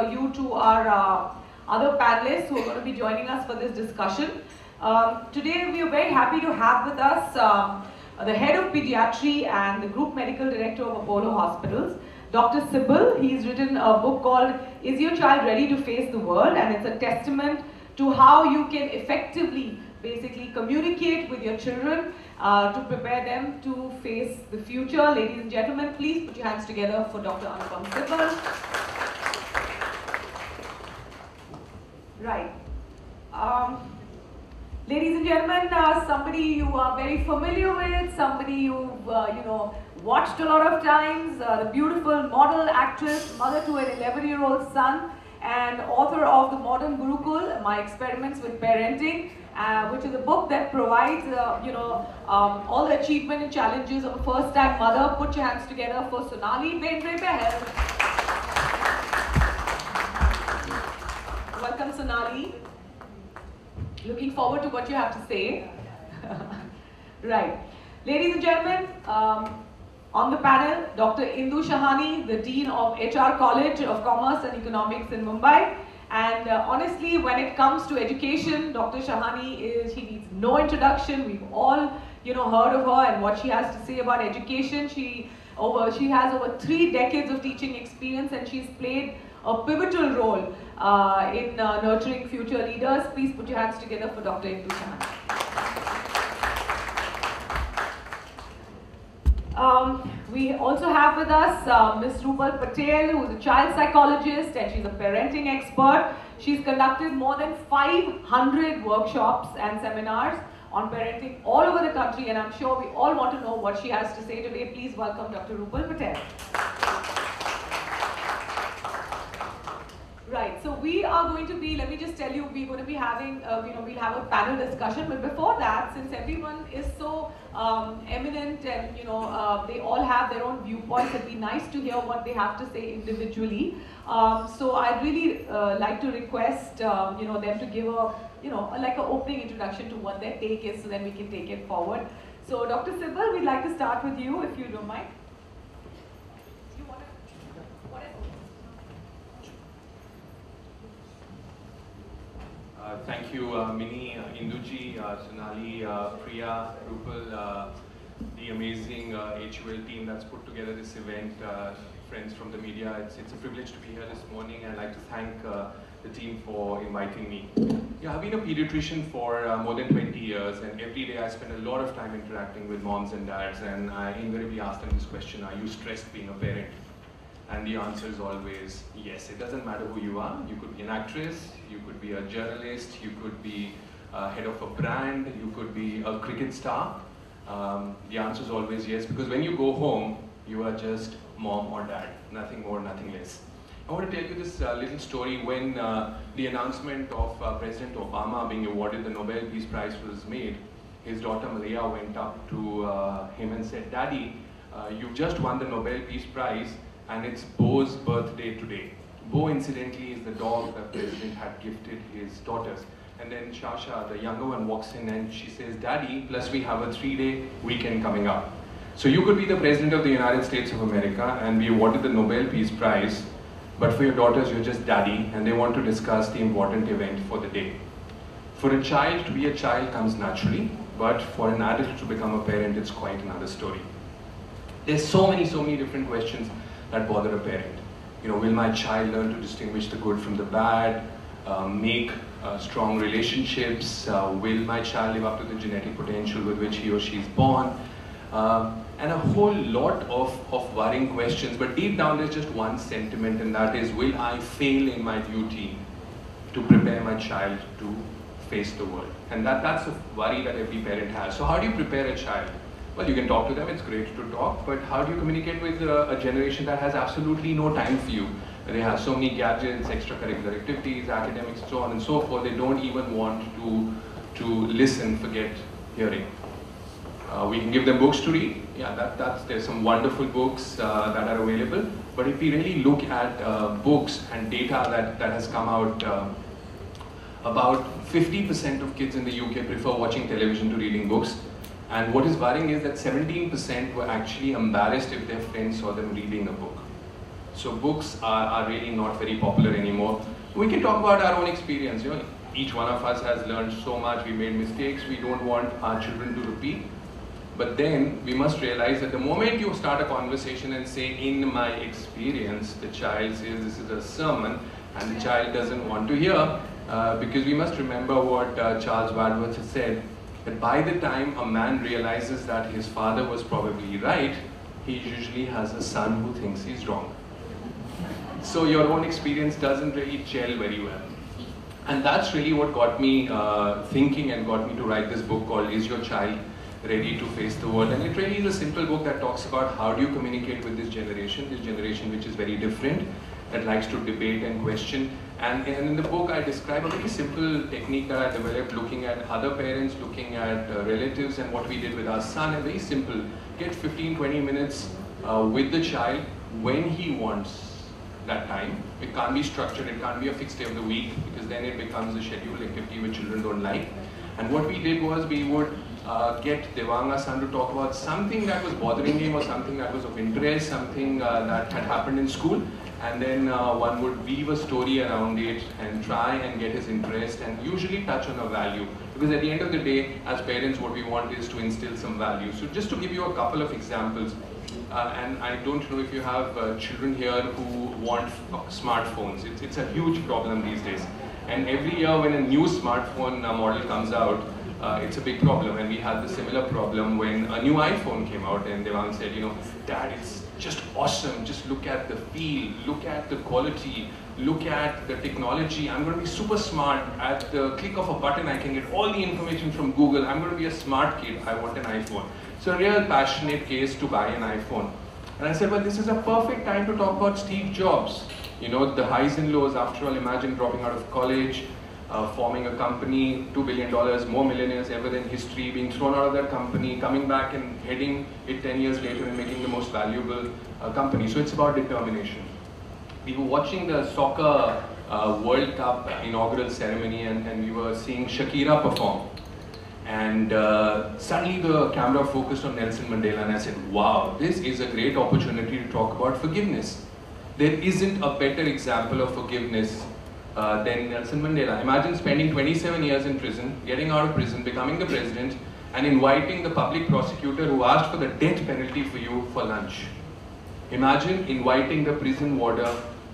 You to our other panelists who are going to be joining us for this discussion. Today we are very happy to have with us the head of pediatry and the group medical director of Apollo Hospitals, Dr. Sybil. He's written a book called Is Your Child Ready to Face the World? And it's a testament to how you can effectively basically communicate with your children to prepare them to face the future. Ladies and gentlemen, please put your hands together for Dr. Anupam Sybil. Right. Ladies and gentlemen, somebody you are very familiar with, somebody you've watched a lot of times, the beautiful model, actress, mother to an 11-year-old son, and author of The Modern Gurukul, My Experiments with Parenting, which is a book that provides, all the achievement and challenges of a first-time mother. Put your hands together for Sonali Bendre. Welcome, Sonali. Looking forward to what you have to say. Right. Ladies and gentlemen, on the panel, Dr. Indu Shahani, the Dean of HR College of Commerce and Economics in Mumbai. And honestly, when it comes to education, Dr. Shahani she needs no introduction. We've all, heard of her and what she has to say about education. She has over 3 decades of teaching experience, and she's played a pivotal role in nurturing future leaders. Please put your hands together for Dr. Indu Shahani. We also have with us Ms. Rupal Patel, who is a child psychologist and she's a parenting expert. She's conducted more than 500 workshops and seminars on parenting all over the country, and I'm sure we all want to know what she has to say today. Please welcome Dr. Rupal Patel. Right, so we are going to be, let me just tell you, we're going to be having, we'll have a panel discussion, but before that, since everyone is so eminent and, they all have their own viewpoints, it'd be nice to hear what they have to say individually. So I'd really like to request, them to give a, like an opening introduction to what their take is, so then we can take it forward. So Dr. Sybil, we'd like to start with you, if you don't mind. Thank you, Mini, Induji, Sonali, Priya, Rupal, the amazing HUL team that's put together this event, friends from the media. It's a privilege to be here this morning, and I'd like to thank the team for inviting me. Yeah, I've been a pediatrician for more than 20 years, and every day I spend a lot of time interacting with moms and dads, and I invariably ask them this question: are you stressed being a parent? And the answer is always yes. It doesn't matter who you are. You could be an actress, you could be a journalist, you could be head of a brand, you could be a cricket star. The answer is always yes, because when you go home, you are just mom or dad, nothing more, nothing less. I want to tell you this little story. When the announcement of President Obama being awarded the Nobel Peace Prize was made, his daughter Maria went up to him and said, "Daddy, you've just won the Nobel Peace Prize, and it's Bo's birthday today." Bo, incidentally, is the dog the president had gifted his daughters. And then Shasha, the younger one, walks in and she says, "Daddy, plus we have a 3-day weekend coming up. So you could be the president of the United States of America and be awarded the Nobel Peace Prize, but for your daughters, you're just daddy, and they want to discuss the important event for the day." For a child to be a child comes naturally, but for an adult to become a parent, it's quite another story. There's so many different questions that bother a parent. Will my child learn to distinguish the good from the bad, make strong relationships, will my child live up to the genetic potential with which he or she is born, and a whole lot of worrying questions. But deep down there's just one sentiment, and that is, will I fail in my duty to prepare my child to face the world? And that's a worry that every parent has. So how do you prepare a child? Well, you can talk to them, it's great to talk, but how do you communicate with a generation that has absolutely no time for you? They have so many gadgets, extracurricular activities, academics, so on and so forth. They don't even want to listen, forget hearing. We can give them books to read. Yeah, there's some wonderful books that are available. But if we really look at books and data that has come out, about 50% of kids in the UK prefer watching television to reading books. And what is worrying is that 17% were actually embarrassed if their friends saw them reading a book. So books are really not very popular anymore. We can talk about our own experience. You know, each one of us has learned so much. We made mistakes. We don't want our children to repeat. But then we must realize that the moment you start a conversation and say, in my experience, the child says this is a sermon, and the child doesn't want to hear, because we must remember what Charles Bardworth has said, that by the time a man realizes that his father was probably right, he usually has a son who thinks he's wrong. So your own experience doesn't really gel very well. And that's really what got me thinking and got me to write this book called Is Your Child Ready to Face the World? And it really is a simple book that talks about how do you communicate with this generation which is very different, that likes to debate and question. And in the book I describe a very simple technique that I developed looking at other parents, looking at relatives, and what we did with our son. And very simple, get 15-20 minutes with the child when he wants that time. It can't be structured, it can't be a fixed day of the week, because then it becomes a scheduled activity which children don't like. And what we did was we would get Devanga's son to talk about something that was bothering him or something that was of interest, something that had happened in school, and then one would weave a story around it and try and get his interest and usually touch on a value. Because at the end of the day, as parents, what we want is to instill some value. So just to give you a couple of examples, and I don't know if you have children here who want smartphones. It's a huge problem these days. And every year when a new smartphone model comes out, it's a big problem. And we had the similar problem when a new iPhone came out, and Devang said, you know, Dad, it's just awesome. Just look at the feel, look at the quality, look at the technology. I'm going to be super smart. At the click of a button, I can get all the information from Google. I'm going to be a smart kid. I want an iPhone. So a real passionate case to buy an iPhone. And I said, well, this is a perfect time to talk about Steve Jobs. You know, the highs and lows. After all, imagine dropping out of college, forming a company, $2 billion, more millionaires ever in history, being thrown out of that company, coming back and heading it 10 years later and making the most valuable company. So it's about determination. We were watching the soccer World Cup inaugural ceremony, and we were seeing Shakira perform. And suddenly the camera focused on Nelson Mandela, and I said, wow, this is a great opportunity to talk about forgiveness. There isn't a better example of forgiveness than Nelson Mandela. Imagine spending 27 years in prison, getting out of prison, becoming the president, and inviting the public prosecutor who asked for the death penalty for you for lunch. Imagine inviting the prison warder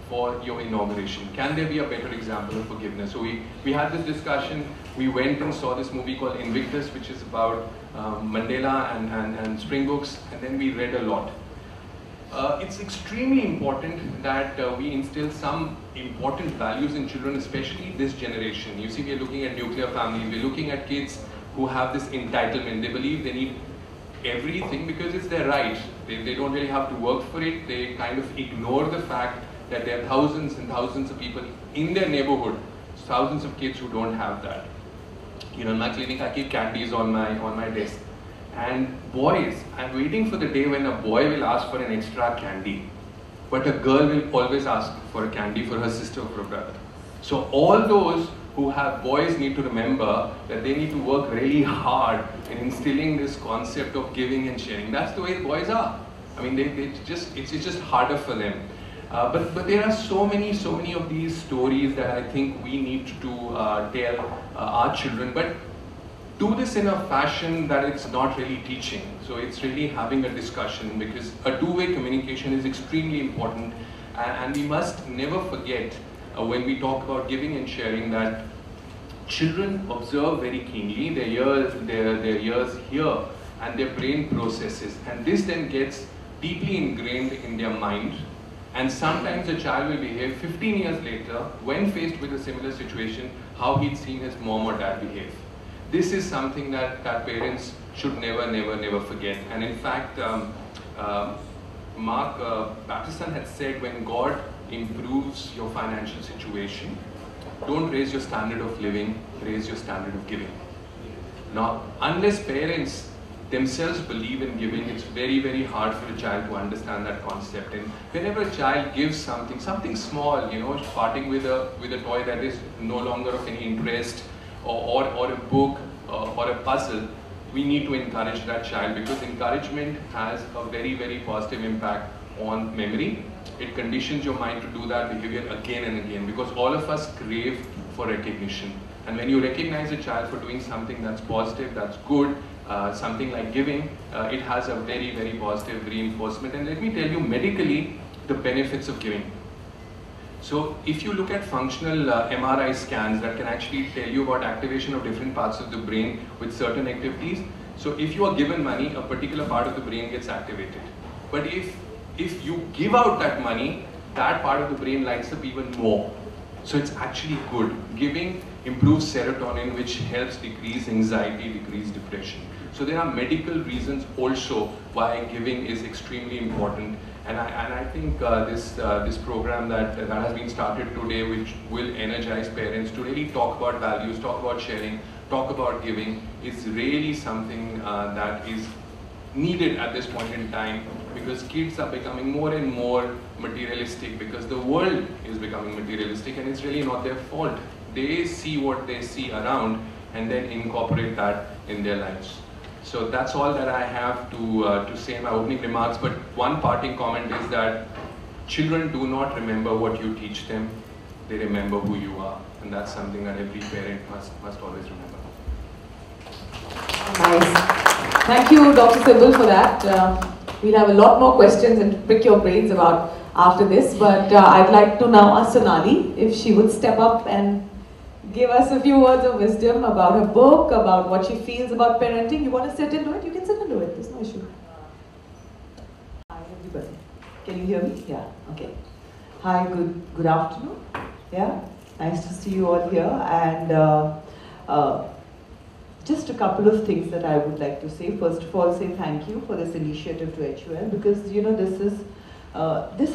for your inauguration. Can there be a better example of forgiveness? So we had this discussion. We went and saw this movie called Invictus, which is about Mandela and Springboks, and then we read a lot. It's extremely important that we instill some important values in children, especially this generation. You see, we're looking at nuclear families, we're looking at kids who have this entitlement. They believe they need everything because it's their right. They don't really have to work for it. They kind of ignore the fact that there are thousands and thousands of people in their neighborhood, thousands of kids who don't have that. You know, in my clinic, I keep candies on my desk. And boys, I'm waiting for the day when a boy will ask for an extra candy, but a girl will always ask for a candy for her sister or for a brother. So all those who have boys need to remember that they need to work really hard in instilling this concept of giving and sharing. That's the way boys are. I mean, it's just harder for them. But there are so many of these stories that I think we need to tell our children. But do this in a fashion that it's not really teaching. So it's really having a discussion, because a two-way communication is extremely important, and we must never forget when we talk about giving and sharing that children observe very keenly, their ears hear, and their brain processes, and this then gets deeply ingrained in their mind. And sometimes a child will behave 15 years later, when faced with a similar situation, how he'd seen his mom or dad behave. This is something that parents should never forget. And in fact, Mark Batterson had said, when God improves your financial situation, don't raise your standard of living, raise your standard of giving. Now, unless parents themselves believe in giving, it's very hard for a child to understand that concept. And whenever a child gives something small, you know, parting with a toy that is no longer of any interest, or a book or a puzzle, we need to encourage that child, because encouragement has a very positive impact on memory, it conditions your mind to do that behavior again and again, because all of us crave for recognition. And when you recognize a child for doing something that's positive, that's good, something like giving, it has a very, very positive reinforcement. And let me tell you medically the benefits of giving. So if you look at functional MRI scans that can actually tell you about activation of different parts of the brain with certain activities. So if you are given money, a particular part of the brain gets activated. But if you give out that money, that part of the brain lights up even more. So it's actually good. Giving improves serotonin, which helps decrease anxiety, decrease depression. So there are medical reasons also why giving is extremely important. And I think this program that has been started today, which will energize parents to really talk about values, talk about sharing, talk about giving, is really something that is needed at this point in time, because kids are becoming more and more materialistic, because the world is becoming materialistic, and it's really not their fault. They see what they see around and then incorporate that in their lives. So that's all that I have to say in my opening remarks. But one parting comment is that children do not remember what you teach them, they remember who you are. And that's something that every parent must always remember. Nice. Thank you, Dr. Sybil, for that. We'll have a lot more questions and pick your brains about after this. But I'd like to now ask Sonali if she would step up and give us a few words of wisdom about her book, about what she feels about parenting. You want to sit and do it? You can sit and do it. There's no issue. Hi, everybody. Can you hear me? Yeah. Okay. Hi. Good afternoon. Yeah. Nice to see you all here. And just a couple of things that I would like to say. First of all, say thank you for this initiative to HUL, because you know this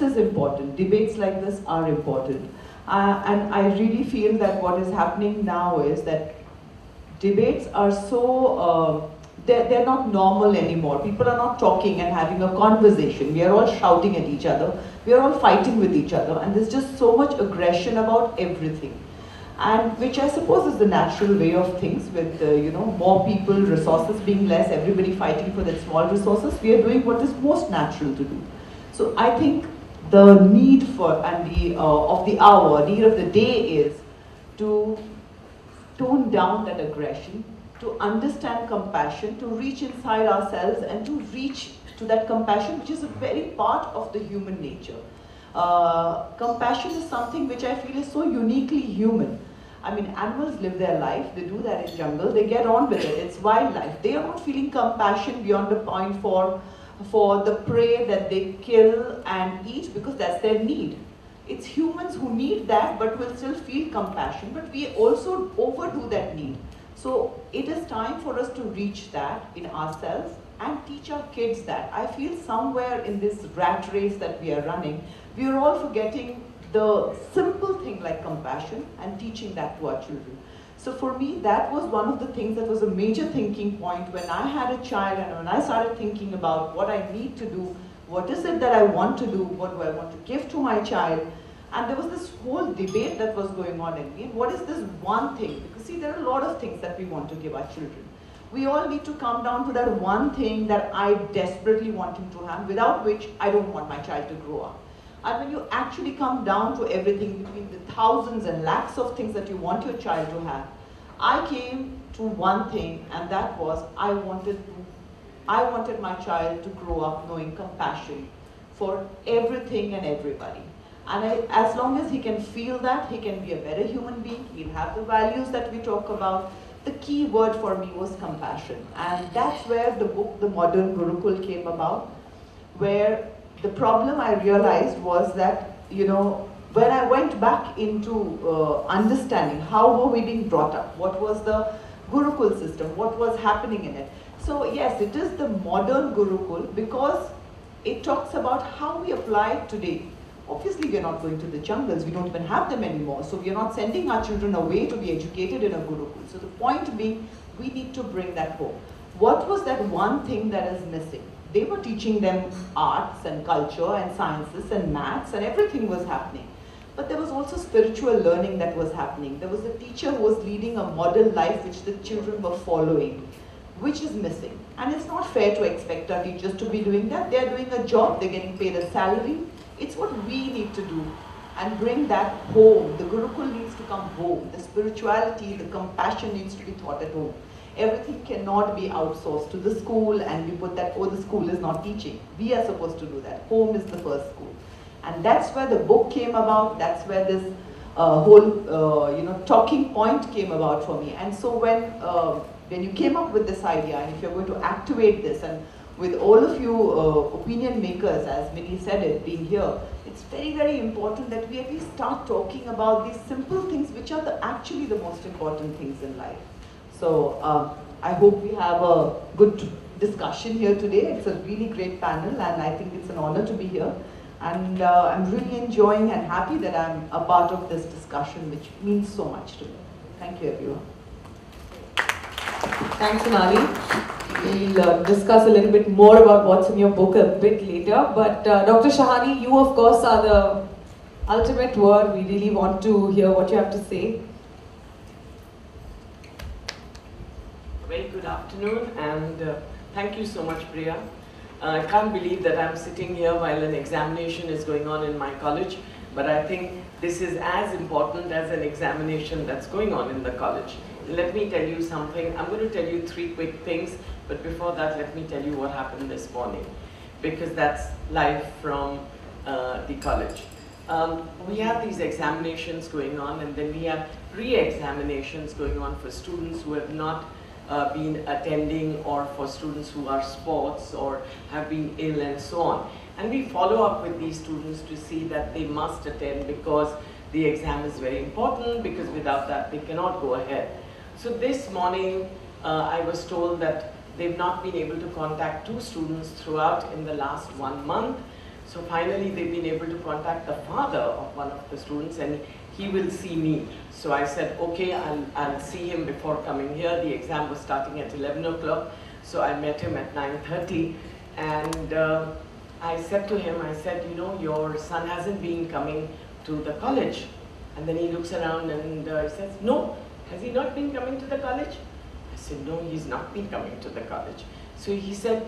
is important. Debates like this are important. And I really feel that what is happening now is that debates are so, they're not normal anymore. People are not talking and having a conversation. We are all shouting at each other. We are all fighting with each other. And there's just so much aggression about everything. And which I suppose is the natural way of things, with you know, more people, resources being less, everybody fighting for that small resources. We are doing what is most natural to do. So I think the need for, and the of the hour, need of the day is to tone down that aggression, to understand compassion, to reach inside ourselves and to reach to that compassion, which is a very part of the human nature. Compassion is something which I feel is so uniquely human. I mean, animals live their life, they do that in jungle, they get on with it, it's wildlife. They are not feeling compassion beyond a point for the prey that they kill and eat, because that's their need. It's humans who need that but will still feel compassion, but we also overdo that need. So it is time for us to reach that in ourselves and teach our kids that. I feel somewhere in this rat race that we are running, we are all forgetting the simple thing like compassion and teaching that to our children. So for me, that was one of the things that was a major thinking point when I had a child, and when I started thinking about what I need to do, what is it that I want to do, what do I want to give to my child. And there was this whole debate that was going on in me. What is this one thing? Because see, there are a lot of things that we want to give our children. We all need to come down to that one thing that I desperately want him to have, without which I don't want my child to grow up. And when you actually come down to everything, between the thousands and lakhs of things that you want your child to have, I came to one thing, and that was I wanted my child to grow up knowing compassion for everything and everybody. And as long as he can feel that, he can be a better human being, he'll have the values that we talk about. The key word for me was compassion. And that's where the book, The Modern Gurukul, came about, where the problem I realized was that, you know, when I went back into understanding how were we being brought up, what was the Gurukul system, what was happening in it. So yes, it is the modern Gurukul because it talks about how we apply it today. Obviously, we are not going to the jungles, we don't even have them anymore, so we are not sending our children away to be educated in a Gurukul. So the point being, we need to bring that home. What was that one thing that is missing? They were teaching them arts and culture and sciences and maths, and everything was happening. But there was also spiritual learning that was happening. There was a teacher who was leading a model life which the children were following, which is missing. And it's not fair to expect our teachers to be doing that. They're doing a job, they're getting paid a salary. It's what we need to do and bring that home. The Gurukul needs to come home. The spirituality, the compassion needs to be taught at home. Everything cannot be outsourced to the school and we put that, oh, the school is not teaching. We are supposed to do that. Home is the first school. And that's where the book came about. That's where this whole talking point came about for me. And so when you came up with this idea, and if you're going to activate this, and with all of you opinion makers, as Minnie said it, being here, it's very, very important that we at least start talking about these simple things which are actually the most important things in life. So I hope we have a good discussion here today. It's a really great panel and I think it's an honor to be here. And I'm really enjoying and happy that I'm a part of this discussion, which means so much to me. Thank you, everyone. Thanks, Sonali. We'll discuss a little bit more about what's in your book a bit later. But Dr. Shahani, you of course are the ultimate word. We really want to hear what you have to say. Very good afternoon and thank you so much, Priya. I can't believe that I'm sitting here while an examination is going on in my college, but I think this is as important as an examination that's going on in the college. Let me tell you something. I'm going to tell you 3 quick things, but before that, let me tell you what happened this morning, because that's live from the college. We have these examinations going on, and then we have re-examinations going on for students who have not been attending, or for students who are sports or have been ill and so on. And we follow up with these students to see that they must attend because the exam is very important, because without that they cannot go ahead. So this morning I was told that they've not been able to contact 2 students throughout in the last 1 month. So finally they've been able to contact the father of one of the students and he will see me. So I said, okay, I'll see him before coming here. The exam was starting at 11 o'clock. So I met him at 9:30 and I said to him, I said, you know, your son hasn't been coming to the college. And then he looks around and says, no, has he not been coming to the college? I said, no, he's not been coming to the college. So he said,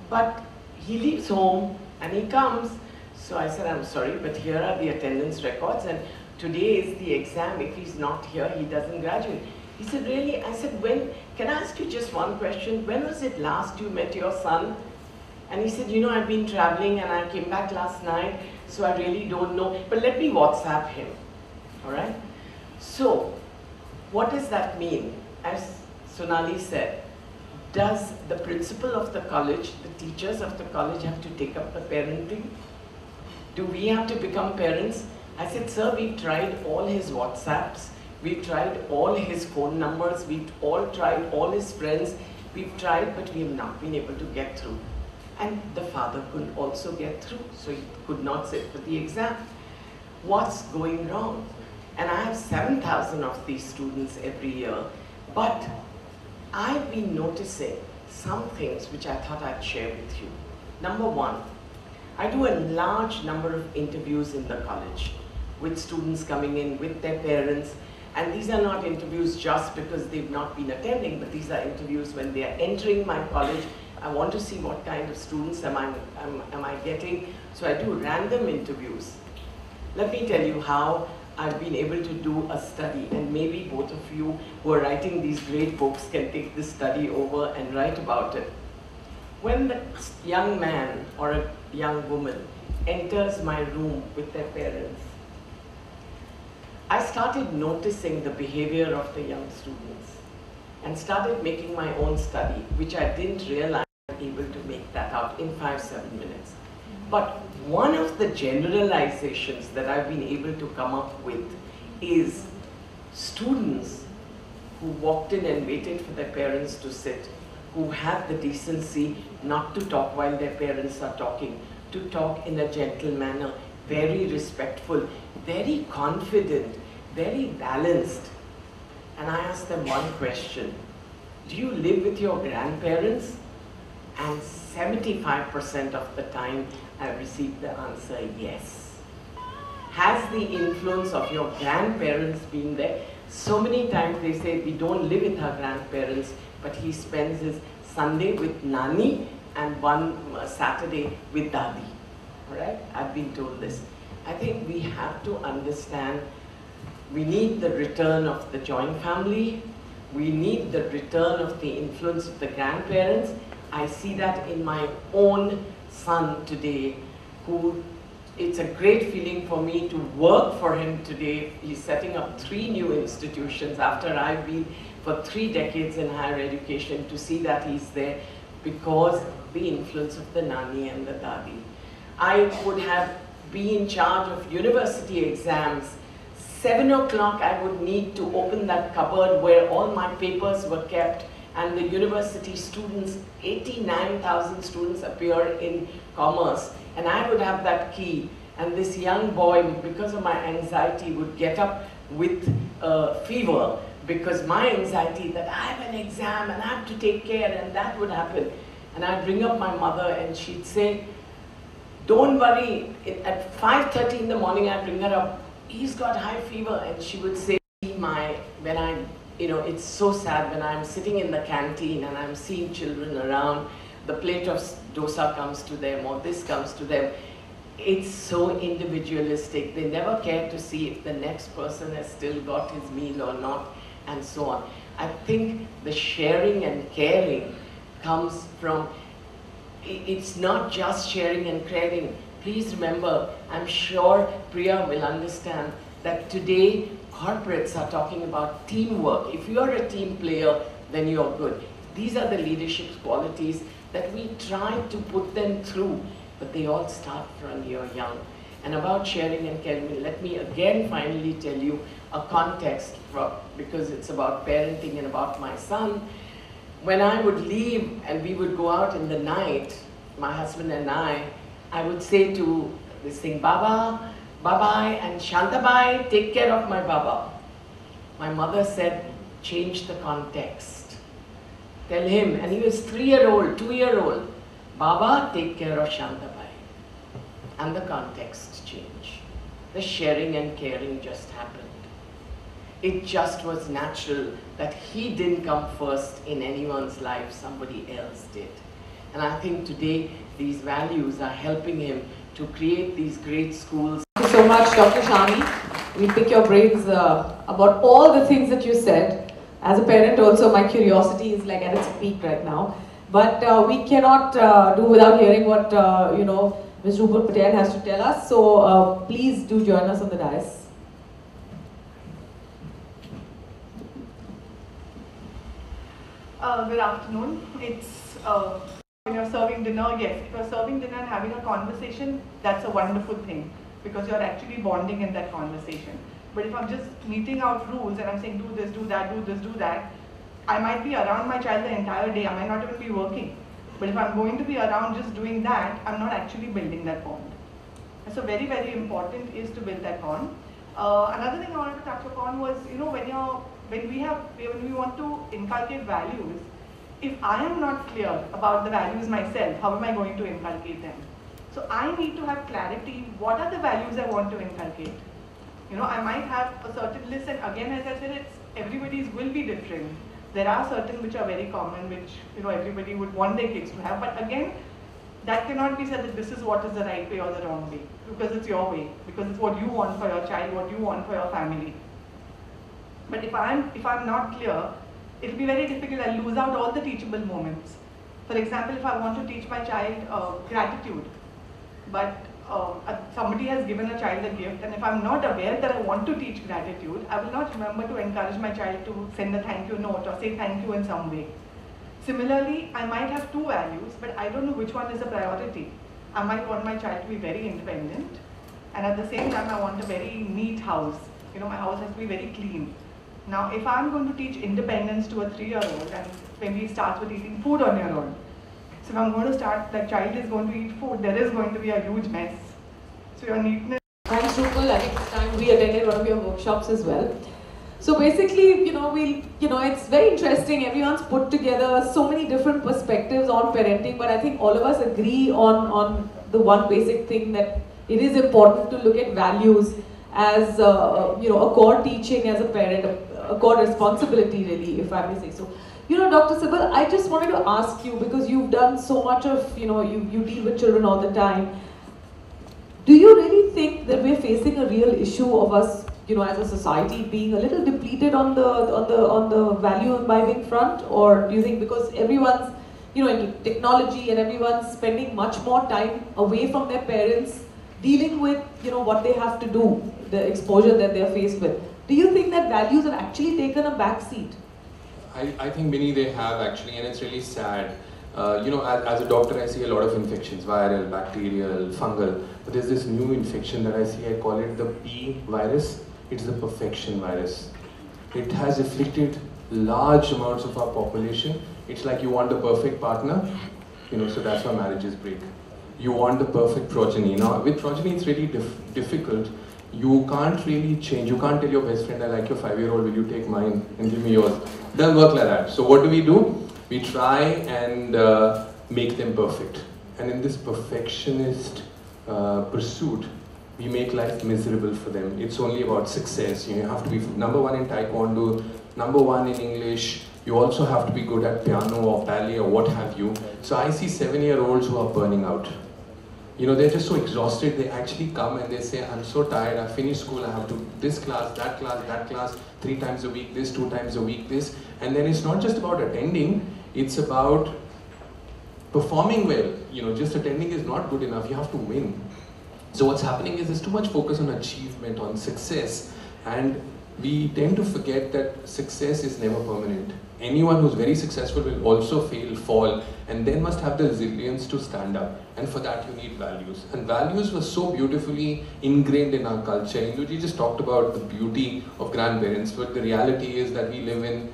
but he leaves home and he comes. So I said, I'm sorry, but here are the attendance records and today is the exam. If he's not here, he doesn't graduate. He said, really? I said, can I ask you just one question? When was it last you met your son? And he said, you know, I've been traveling and I came back last night, so I really don't know. But let me WhatsApp him, all right? So, what does that mean? As Sonali said, does the principal of the college, the teachers of the college have to take up the parenting? Do we have to become parents? I said, sir, we've tried all his WhatsApps, we've tried all his phone numbers, we've all tried all his friends, we've tried, but we have not been able to get through. And the father couldn't also get through, so he could not sit for the exam. What's going wrong? And I have 7,000 of these students every year, but I've been noticing some things which I thought I'd share with you. Number one, I do a large number of interviews in the college with students coming in with their parents, and these are not interviews just because they've not been attending, but these are interviews when they are entering my college. I want to see what kind of students am I getting, so I do random interviews. Let me tell you how I've been able to do a study, and maybe both of you who are writing these great books can take this study over and write about it. When the young man or a young woman enters my room with their parents, I started noticing the behavior of the young students and started making my own study, which I didn't realize I was able to make that out in 5-7 minutes. But one of the generalizations that I've been able to come up with is students who walked in and waited for their parents to sit, who had the decency not to talk while their parents are talking, to talk in a gentle manner, very respectful, very confident, very balanced. And I asked them one question: do you live with your grandparents? And 75% of the time I received the answer yes. Has the influence of your grandparents been there? So many times they say we don't live with our grandparents, but he spends his Sunday with Nani and one Saturday with Dadi. correct? I've been told this. I think we have to understand we need the return of the joint family. We need the return of the influence of the grandparents. I see that in my own son today, who it's a great feeling for me to work for him today. He's setting up 3 new institutions after I've been for 3 decades in higher education, to see that he's there because the influence of the Nani and the Dadi. I would have been in charge of university exams. 7 o'clock I would need to open that cupboard where all my papers were kept, and the university students, 89,000 students appear in commerce, and I would have that key, and this young boy, because of my anxiety, would get up with fever because my anxiety that I have an exam and I have to take care, and that would happen. And I'd ring up my mother and she'd say, don't worry, at 5:30 in the morning I'd ring her up, he's got high fever, and she would say, when I'm, it's so sad when I'm sitting in the canteen and I'm seeing children around, the plate of dosa comes to them or this comes to them. It's so individualistic. They never care to see if the next person has still got his meal or not, and so on. I think the sharing and caring comes from, it's not just sharing and caring. Please remember, I'm sure Priya will understand that today corporates are talking about teamwork. If you are a team player, then you're good. These are the leadership qualities that we try to put them through, but they all start when you're young. And about sharing and caring, let me again finally tell you a context, because it's about parenting and about my son. When I would leave and we would go out in the night, my husband and I would say to this thing, Baba, bye-bye, and Shantabai, take care of my Baba. My mother said, change the context. Tell him, and he was 3-year-old, 2-year-old, Baba, take care of Shantabai. And the context changed. The sharing and caring just happened. It just was natural that he didn't come first in anyone's life, somebody else did. And I think today these values are helping him to create these great schools. Thank you so much, Dr. Shani. We'll pick your brains about all the things that you said. As a parent also, my curiosity is like at its peak right now. But we cannot do without hearing what, Ms. Rupal Patel has to tell us. So please do join us on the dais. Good afternoon. It's when you're serving dinner, yes, if you're serving dinner and having a conversation, that's a wonderful thing because you're actually bonding in that conversation. But if I'm just meeting out rules and I'm saying do this, do that, do this, do that, I might be around my child the entire day. I might not even be working. But if I'm going to be around just doing that, I'm not actually building that bond. And so very, very important is to build that bond. Another thing I wanted to touch upon was, when we want to inculcate values, if I am not clear about the values myself, how am I going to inculcate them? So I need to have clarity, what are the values I want to inculcate? I might have a certain list, and again, as I said, everybody's will be different. There are certain which are very common, which everybody would want their kids to have, but again, that cannot be said that this is what is the right way or the wrong way, because it's your way, because it's what you want for your child, what you want for your family. But if I'm not clear, it'll be very difficult. I'll lose out all the teachable moments. For example, if I want to teach my child gratitude, but somebody has given a child a gift, and if I'm not aware that I want to teach gratitude, I will not remember to encourage my child to send a thank you note or say thank you in some way. Similarly, I might have 2 values, but I don't know which one is a priority. I might want my child to be very independent, and at the same time, I want a very neat house. My house has to be very clean. Now, if I'm going to teach independence to a 3-year-old, and maybe he starts with eating food on your own, so if I'm going to start, that child is going to eat food, there is going to be a huge mess. So your neatness. Thanks, Rupal. I think this time we attended one of your workshops as well. So basically, it's very interesting. Everyone's put together so many different perspectives on parenting, but I think all of us agree on the one basic thing, that it is important to look at values as a core teaching as a parent, a core responsibility really, if I may say so. Dr. Sibal, I just wanted to ask you, because you've done so much of, you deal with children all the time. Do you really think that we're facing a real issue of us, as a society being a little depleted on the value imbibing front, or do you think because everyone's, into technology and everyone's spending much more time away from their parents, dealing with, what they have to do, the exposure that they're faced with? Do you think that values have actually taken a back seat? I think many they have actually, and it's really sad. As a doctor, I see a lot of infections, viral, bacterial, fungal. But there's this new infection that I see, I call it the P virus. It's the perfection virus. It has afflicted large amounts of our population. It's like you want the perfect partner, so that's why marriages break. You want the perfect progeny. Now, with progeny, it's really difficult. You can't really change. You can't tell your best friend, I like your 5-year-old, will you take mine and give me yours? Doesn't work like that. So what do? We try and make them perfect. And in this perfectionist pursuit, we make life miserable for them. It's only about success. You have to be #1 in Taekwondo, #1 in English. You also have to be good at piano or ballet or what have you. So I see 7-year-olds who are burning out. They're just so exhausted, they actually come and they say, I'm so tired, I finished school, I have to this class, that class, 3 times a week, this, 2 times a week, this. And then it's not just about attending, it's about performing well. Just attending is not good enough, you have to win. So what's happening is there's too much focus on achievement, on success, and we tend to forget that success is never permanent. Anyone who's very successful will also fail, fall, and then must have the resilience to stand up. And for that you need values. And values were so beautifully ingrained in our culture. Induji just talked about the beauty of grandparents, but the reality is that we live in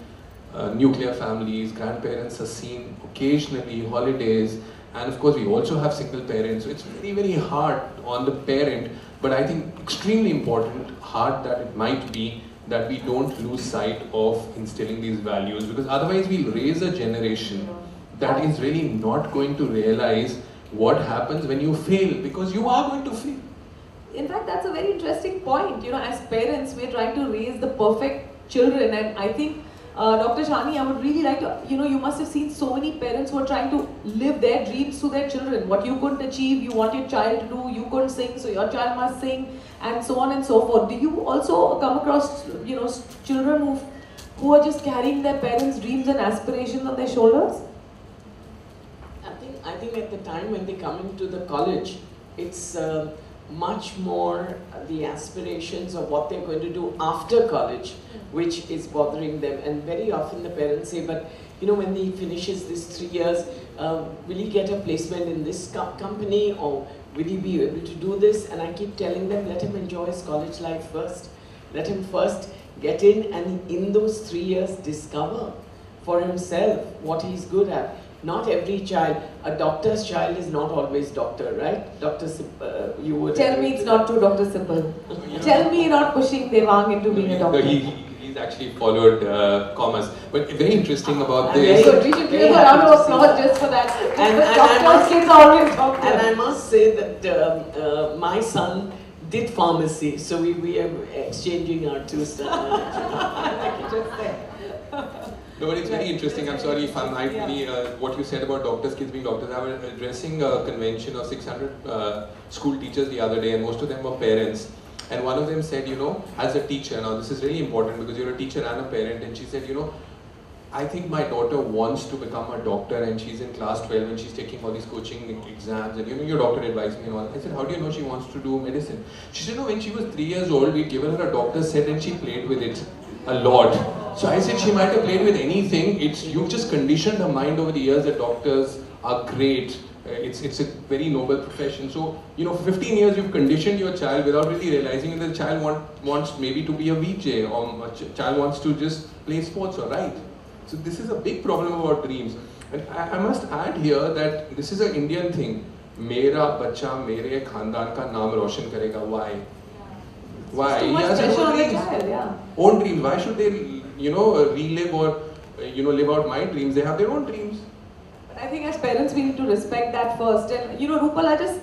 nuclear families. Grandparents are seen occasionally, holidays, and of course we also have single parents. So it's very, very hard on the parent, but I think extremely important, hard that it might be, that we don't lose sight of instilling these values, because otherwise we'll raise a generation that is really not going to realize what happens when you fail, because you are going to fail. In fact, that's a very interesting point. As parents, we're trying to raise the perfect children, and I think, Dr. Shani, I would really like to, you must have seen so many parents who are trying to live their dreams to their children. What you couldn't achieve, you want your child to do, you couldn't sing, so your child must sing, and so on and so forth. Do you also come across, children who are just carrying their parents' dreams and aspirations on their shoulders? I think at the time when they come into the college, it's much more the aspirations of what they're going to do after college, which is bothering them. And very often the parents say, but when he finishes this 3 years, will he get a placement in this company, or will he be able to do this? And I keep telling them, let him enjoy his college life first. Let him first get in, and in those 3 years discover for himself what he's good at. Not every child, a doctor's child is not always doctor, right? Dr. You would tell me it's not true, Dr. Sippal. Tell me you're not pushing Devang into being a doctor. He's actually followed commerce. But very interesting about this. Good. We should give a round of applause just for that. Doctors' kids are always doctors. And I must say that my son did pharmacy, so we are exchanging our two styles. No, but it's very interesting. I'm sorry if I might be what you said about doctors' kids being doctors. I was addressing a convention of 600 school teachers the other day, and most of them were parents. And one of them said, as a teacher, now this is really important because you're a teacher and a parent, and she said, I think my daughter wants to become a doctor, and she's in class 12 and she's taking all these coaching exams, and your doctor advised me and all. I said, how do you know she wants to do medicine? She said, no, when she was 3 years old, we'd given her a doctor's set and she played with it a lot. So I said she might have played with anything. You've just conditioned her mind over the years that doctors are great. It's a very noble profession. So, for 15 years you've conditioned your child without really realizing that the child wants maybe to be a VJ, or a child wants to just play sports or write. So this is a big problem about dreams. And I must add here that this is an Indian thing. Mera bacha mere khandan ka naam roshan karega. Why? Why? Too much pressure on the child, yeah. Own dreams. Why should they, relive or, live out my dreams? They have their own dreams. But I think as parents, we need to respect that first. And, Rupal, I just,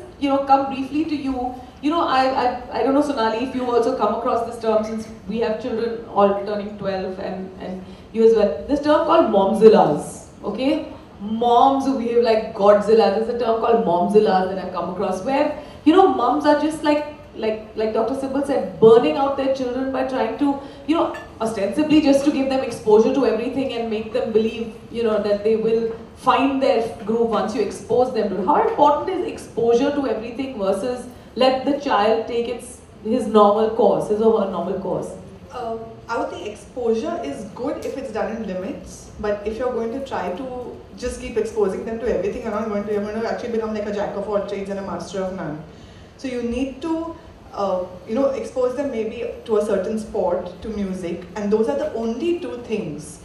come briefly to you. I don't know, Sonali, if you also come across this term, since we have children all turning 12 and you as well. This term called momzillas, okay? Moms who behave like Godzilla. There's a term called momzillas that I've come across where you know, mums are just like Dr. Sibbal said, burning out their children by trying to, you know, ostensibly just to give them exposure to everything and make them believe, you know, that they will find their groove once you expose them to it. How important is exposure to everything versus let the child take his normal course, his or her normal course? I would think exposure is good if it's done in limits, but if you're going to try to just keep exposing them to everything, you're going to actually become like a jack of all trades and a master of none. So you need to you know, expose them maybe to a certain sport, to music, and those are the only two things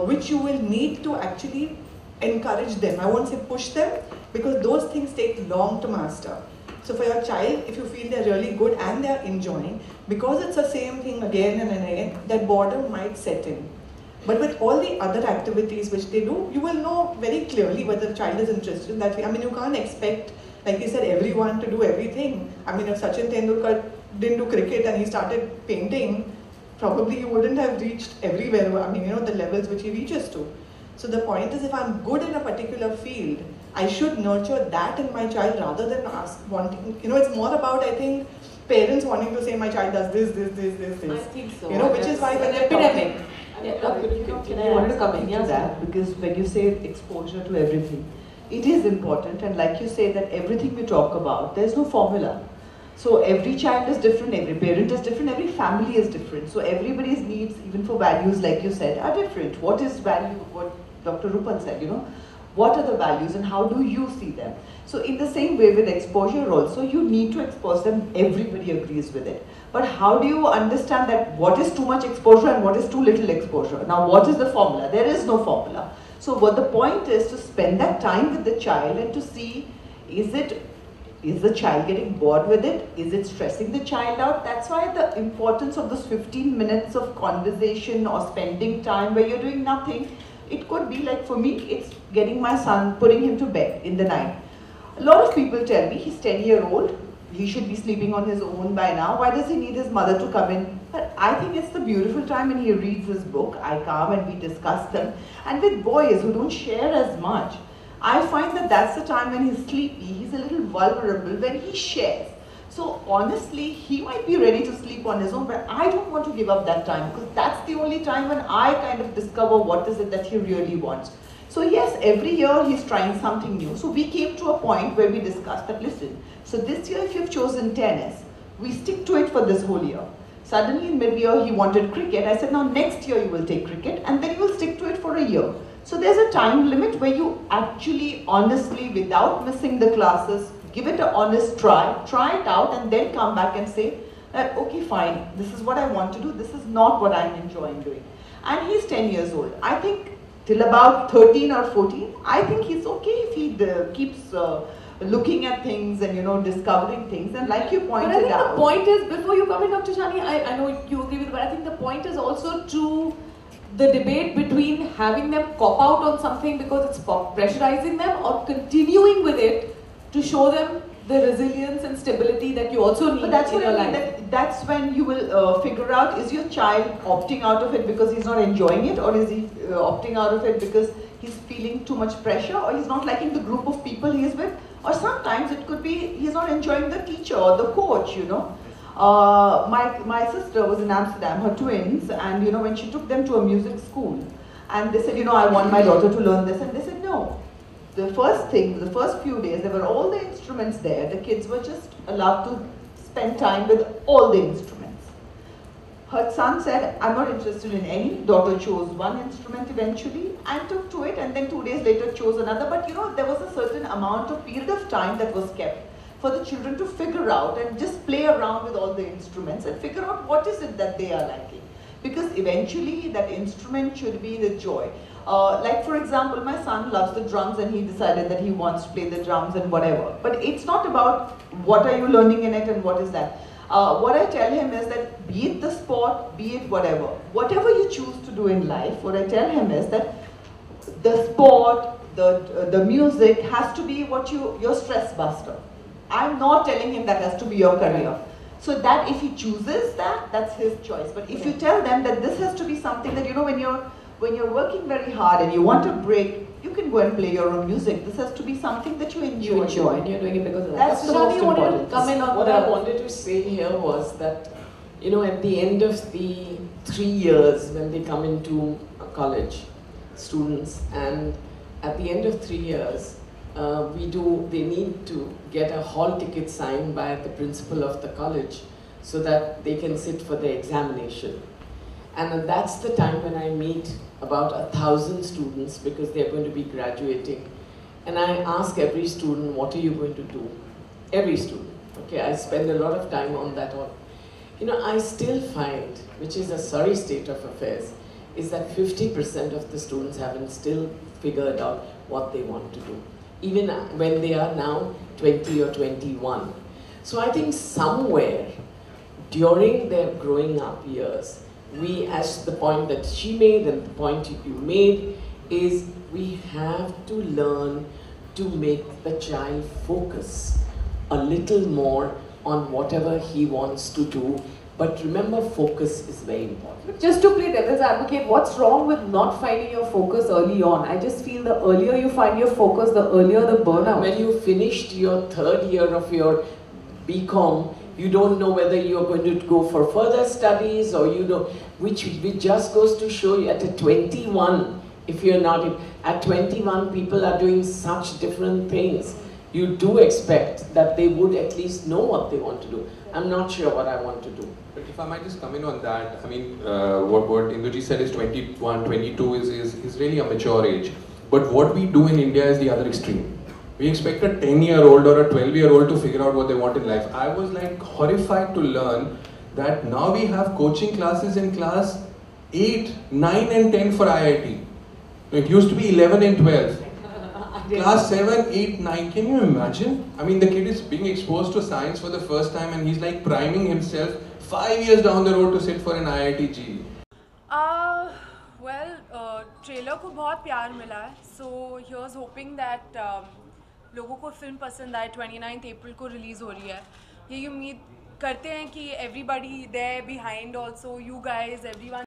which you will need to actually encourage them. I won't say push them, because those things take long to master. So for your child, if you feel they're really good and they're enjoying, because it's the same thing again and again, that boredom might set in. But with all the other activities which they do, you will know very clearly whether the child is interested in that. I mean, you can't expect, like you said, everyone to do everything. I mean, if Sachin Tendulkar didn't do cricket and he started painting, probably he wouldn't have reached everywhere, I mean, you know, the levels which he reaches to. So the point is, if I'm good in a particular field, I should nurture that in my child rather than wanting, you know, it's more about, I think, parents wanting to say my child does this. I think so. You know, which is why when they're epidemic. Can I add something to that? Because when you say exposure to everything, it is important, and like you say that everything we talk about, there's no formula. So every child is different, every parent is different, every family is different. So everybody's needs, even for values, like you said, are different. What is value? What Dr. Rupal said, you know, what are the values and how do you see them? So in the same way with exposure also, you need to expose them, everybody agrees with it. But how do you understand that what is too much exposure and what is too little exposure? Now what is the formula? There is no formula. So what the point is to spend that time with the child and to see, is the child getting bored with it? Is it stressing the child out? That's why the importance of those 15 minutes of conversation or spending time where you're doing nothing. It could be like, for me, it's getting my son, putting him to bed in the night. A lot of people tell me he's 10-year-old, he should be sleeping on his own by now. Why does he need his mother to come in? But I think it's the beautiful time when he reads his book. I come and we discuss them. And with boys who don't share as much, I find that that's the time when he's sleepy, he's a little vulnerable when he shares. So honestly, he might be ready to sleep on his own, but I don't want to give up that time, because that's the only time when I kind of discover what is it that he really wants. So yes, every year he's trying something new. So we came to a point where we discussed that, listen, so this year if you've chosen tennis, we stick to it for this whole year. Suddenly in mid-year he wanted cricket. I said, now next year you will take cricket and then you will stick to it for a year. So there's a time limit where you actually, honestly, without missing the classes, give it an honest try it out, and then come back and say that, okay, fine, this is what I want to do, this is not what I'm enjoying doing. And he's 10 years old. I think till about 13 or 14, I think he's okay if he keeps looking at things and, you know, discovering things. And like you pointed out. But I think the point is, before you come in, Dr. Shani, I know you agree with it, but I think the point is also to the debate between having them cop out on something because it's pressurizing them, or continuing with it to show them the resilience and stability that you also need in your life. That's when you will figure out, is your child opting out of it because he's not enjoying it, or is he opting out of it because he's feeling too much pressure, or he's not liking the group of people he is with, or sometimes it could be he's not enjoying the teacher or the coach, you know. My sister was in Amsterdam, her twins, and you know, when she took them to a music school, and they said, you know, I want my daughter to learn this, and they said no. The first few days, there were all the instruments there. The kids were just allowed to spend time with all the instruments. Her son said, I'm not interested in any. Daughter chose one instrument eventually and took to it, and then 2 days later chose another. But you know, there was a certain amount of period of time that was kept for the children to figure out and just play around with all the instruments and figure out what is it that they are liking. Because eventually that instrument should be the joy. Like for example, my son loves the drums and he decided that he wants to play the drums and whatever. But it's not about what are you learning in it and what is that. What I tell him is that be it the sport, be it whatever you choose to do in life, what I tell him is that the sport, the music has to be what your stress buster. I'm not telling him that has to be your career. So that if he chooses that, that's his choice. But if you tell them that this has to be something that, you know, when you're working very hard and you want a break, you can go and play your own music. This has to be something that you enjoy. You enjoy, and you're doing it because of that. That's the the most most wanted to important. come in on what the- I wanted to say here was that, you know, at the end of the 3 years when they come into college, students, and at the end of 3 years, they need to get a hall ticket signed by the principal of the college so that they can sit for the examination. And that's the time when I meet about 1,000 students because they're going to be graduating. And I ask every student, what are you going to do? Every student. Okay, I spend a lot of time on that one. You know, I still find, which is a sorry state of affairs, is that 50% of the students haven't still figured out what they want to do, even when they are now 20 or 21. So I think somewhere during their growing up years, we, as the point that she made and the point you made, is we have to learn to make the child focus a little more on whatever he wants to do. But remember, focus is very important. Just to play devil's advocate, what's wrong with not finding your focus early on? I just feel the earlier you find your focus, the earlier the burnout. When you finished your 3rd year of your BCom, you don't know whether you're going to go for further studies or you know, which just goes to show you at a 21, if you're not, at 21 people are doing such different things. You do expect that they would at least know what they want to do. I'm not sure what I want to do. But if I might just come in on that, I mean, what Induji said is 21, 22 is really a mature age. But what we do in India is the other extreme. We expect a 10-year-old or a 12-year-old to figure out what they want in life. I was like horrified to learn that now we have coaching classes in class 8, 9 and 10 for IIT. It used to be 11 and 12. Class 7, 8, 9, can you imagine? I mean, the kid is being exposed to science for the first time and he's like priming himself 5 years down the road to sit for an IIT GE. Trailer को बहुत प्यार मिला है, so here's hoping that लोगों को film पसंद आए. 29 अप्रैल को रिलीज़ हो रही है. ये उम्मीद करते हैं कि everybody there behind, also you guys, everyone